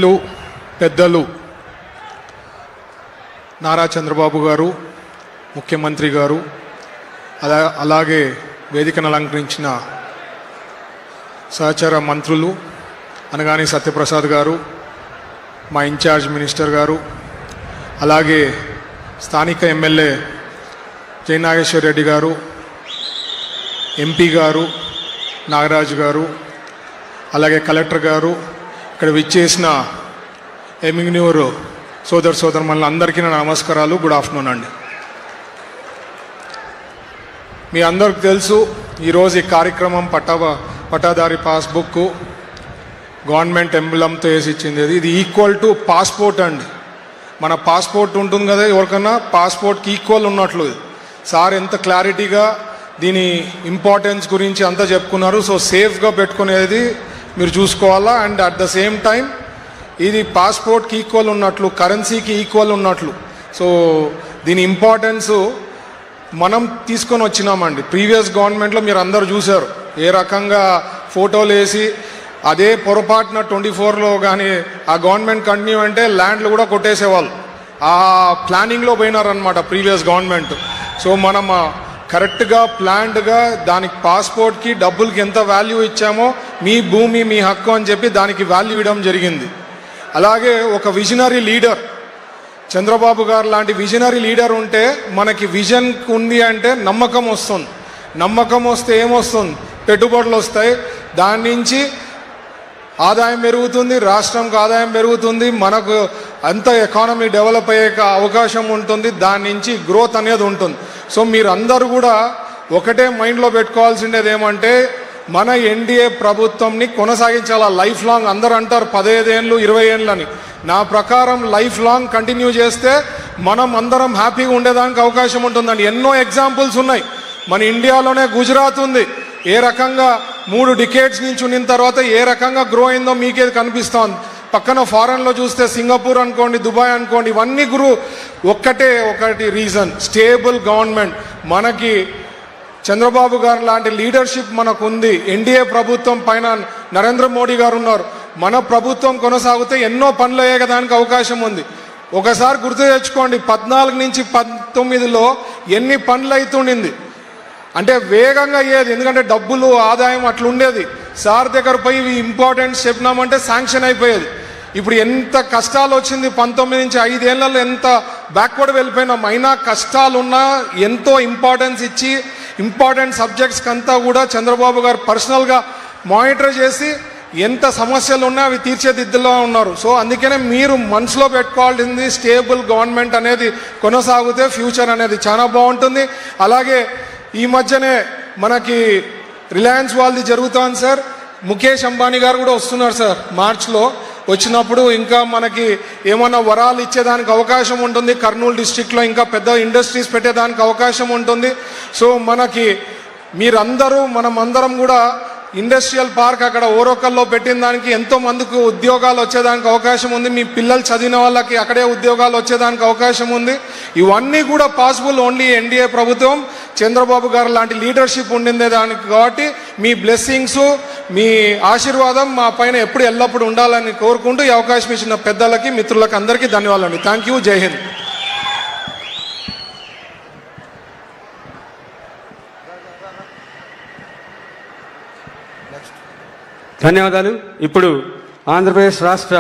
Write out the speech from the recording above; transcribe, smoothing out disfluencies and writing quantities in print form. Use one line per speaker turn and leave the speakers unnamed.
గౌరవనీయులు పెద్దలు నారా చంద్రబాబు గారు, ముఖ్యమంత్రి గారు, అలాగే వేదికను అలంకరించిన సహచర మంత్రులు అనగాని సత్యప్రసాద్ గారు, మా ఇన్ఛార్జ్ మినిస్టర్ గారు, అలాగే స్థానిక ఎమ్మెల్యే జయనాగేశ్వర్ రెడ్డి గారు, ఎంపీ గారు నాగరాజు గారు, అలాగే కలెక్టర్ గారు, ఇక్కడ విచ్చేసిన ఎమ్మిగ్నూరు సోదరుమణులు అందరికీ నా నమస్కారాలు. గుడ్ ఆఫ్టర్నూన్ అండి. మీ అందరికి తెలుసు, ఈరోజు ఈ కార్యక్రమం పట్టాదారి పాస్బుక్ గవర్నమెంట్ ఎంబ్లంతో వేసి ఇచ్చింది. ఇది ఈక్వల్ టు పాస్పోర్ట్ అండి. మన పాస్పోర్ట్ ఉంటుంది కదా, ఎవరికన్నా పాస్పోర్ట్కి ఈక్వల్ ఉన్నట్లు. సార్ ఎంత క్లారిటీగా దీని ఇంపార్టెన్స్ గురించి అంతా చెప్పుకున్నారు. సో సేఫ్గా పెట్టుకునేది మీరు చూసుకోవాలా. And at the same time ఇది పాస్పోర్ట్కి ఈక్వల్ ఉన్నట్లు, కరెన్సీకి ఈక్వల్ ఉన్నట్లు. సో దీని ఇంపార్టెన్స్ మనం తీసుకొని వచ్చినామండి. ప్రీవియస్ గవర్నమెంట్లో మీరు అందరు చూశారు ఏ రకంగా ఫోటోలు వేసి అదే పొరపాటున 24లో కానీ ఆ గవర్నమెంట్ కంటిన్యూ అంటే ల్యాండ్లు కూడా కొట్టేసేవాళ్ళు. ఆ ప్లానింగ్లో పోయినారనమాట ప్రీవియస్ గవర్నమెంట్. సో మనం కరెక్ట్గా ప్లాన్డ్గా దానికి పాస్పోర్ట్కి డబ్బులకి ఎంత వాల్యూ ఇచ్చామో మీ భూమి మీ హక్కు అని చెప్పి దానికి వాల్యూ ఇవ్వడం జరిగింది. అలాగే ఒక విజనరీ లీడర్ చంద్రబాబు గారు లాంటి విజనరీ లీడర్ ఉంటే మనకి విజన్ ఉంది అంటే నమ్మకం వస్తుంది. నమ్మకం వస్తే ఏమొస్తుంది? పెట్టుబడులు వస్తాయి, దాని నుంచి ఆదాయం పెరుగుతుంది, రాష్ట్రంకి ఆదాయం పెరుగుతుంది, మనకు అంత ఎకానమీ డెవలప్ అయ్యే అవకాశం ఉంటుంది, దాని నుంచి గ్రోత్ అనేది ఉంటుంది. సో మీరందరూ కూడా ఒకటే మైండ్లో పెట్టుకోవాల్సిండేది ఏమంటే మన ఎన్డీఏ ప్రభుత్వంని కొనసాగించాలా లైఫ్ లాంగ్. అందరూ అంటారు 15 ఏళ్ళు 20 ఏళ్ళు అని. నా ప్రకారం లైఫ్ లాంగ్ కంటిన్యూ చేస్తే మనం అందరం హ్యాపీగా ఉండేదానికి అవకాశం ఉంటుందండి. ఎన్నో ఎగ్జాంపుల్స్ ఉన్నాయి. మన ఇండియాలోనే గుజరాత్ ఉంది, ఏ రకంగా 3 డికేడ్స్ నుంచి ఉన్న తర్వాత ఏ రకంగా గ్రో అయిందో మీకేది కనిపిస్తోంది. పక్కన ఫారెన్లో చూస్తే సింగపూర్ అనుకోండి, దుబాయ్ అనుకోండి, ఇవన్నీ ఒకటి రీజన్ స్టేబుల్ గవర్నమెంట్. మనకి చంద్రబాబు గారు లాంటి లీడర్షిప్ మనకు ఉంది. ఎన్డీఏ ప్రభుత్వం పైన నరేంద్ర మోడీ గారు ఉన్నారు. మన ప్రభుత్వం కొనసాగితే ఎన్నో పనులు అయ్యేదానికి అవకాశం ఉంది. ఒకసారి గుర్తు తెచ్చుకోండి, 14 నుంచి 19లో ఎన్ని పనులు అవుతుండింది అంటే వేగంగా అయ్యేది. ఎందుకంటే డబ్బులు ఆదాయం అట్లుండేది. సార్ దగ్గర పోయి ఇంపార్టెన్స్ చెప్పినామంటే శాంక్షన్ అయిపోయేది. ఇప్పుడు ఎంత కష్టాలు వచ్చింది, 19 నుంచి 5 ఏళ్లలో ఎంత బ్యాక్వర్డ్ వెళ్ళిపోయినాం. అయినా కష్టాలున్నా ఎంతో ఇంపార్టెన్స్ ఇచ్చి ఇంపార్టెంట్ సబ్జెక్ట్స్కి అంతా కూడా చంద్రబాబు గారు పర్సనల్గా మానిటర్ చేసి ఎంత సమస్యలు ఉన్నా అవి తీర్చేదిద్దులో ఉన్నారు. సో అందుకనే మీరు మనసులో పెట్టుకోవాల్సింది స్టేబుల్ గవర్నమెంట్ అనేది కొనసాగితే ఫ్యూచర్ అనేది చాలా బాగుంటుంది. అలాగే ఈ మధ్యనే మనకి రిలయన్స్ వాళ్ళది జరుగుతోంది సార్. ముఖేష్ అంబానీ గారు కూడా వస్తున్నారు సార్ మార్చ్లో. వచ్చినప్పుడు ఇంకా మనకి ఏమన్నా వరాలు ఇచ్చేదానికి అవకాశం ఉంటుంది. కర్నూలు డిస్ట్రిక్ట్లో ఇంకా పెద్ద ఇండస్ట్రీస్ పెట్టేదానికి అవకాశం ఉంటుంది. సో మనకి మీరందరూ మనమందరం కూడా ఇండస్ట్రియల్ పార్క్ అక్కడ ఓరోకల్లో పెట్టిన దానికి ఎంతో మందికి ఉద్యోగాలు వచ్చేదానికి అవకాశం ఉంది. మీ పిల్లలు చదివిన వాళ్ళకి అక్కడే ఉద్యోగాలు వచ్చేదానికి అవకాశం ఉంది. ఇవన్నీ కూడా పాసిబుల్ ఓన్లీ ఎన్డీఏ ప్రభుత్వం చంద్రబాబు గారు లాంటి లీడర్షిప్ ఉండిందే దానికి. కాబట్టి మీ బ్లెస్సింగ్స్ మీ ఆశీర్వాదం మా పైన ఎప్పుడు ఎల్లప్పుడు ఉండాలని కోరుకుంటూ ఈ అవకాశం ఇచ్చిన పెద్దలకి మిత్రులకి అందరికీ ధన్యవాదాలు. Thank you. జై హింద్.
ధన్యవాదాలు. ఇప్పుడు ఆంధ్రప్రదేశ్ రాష్ట్ర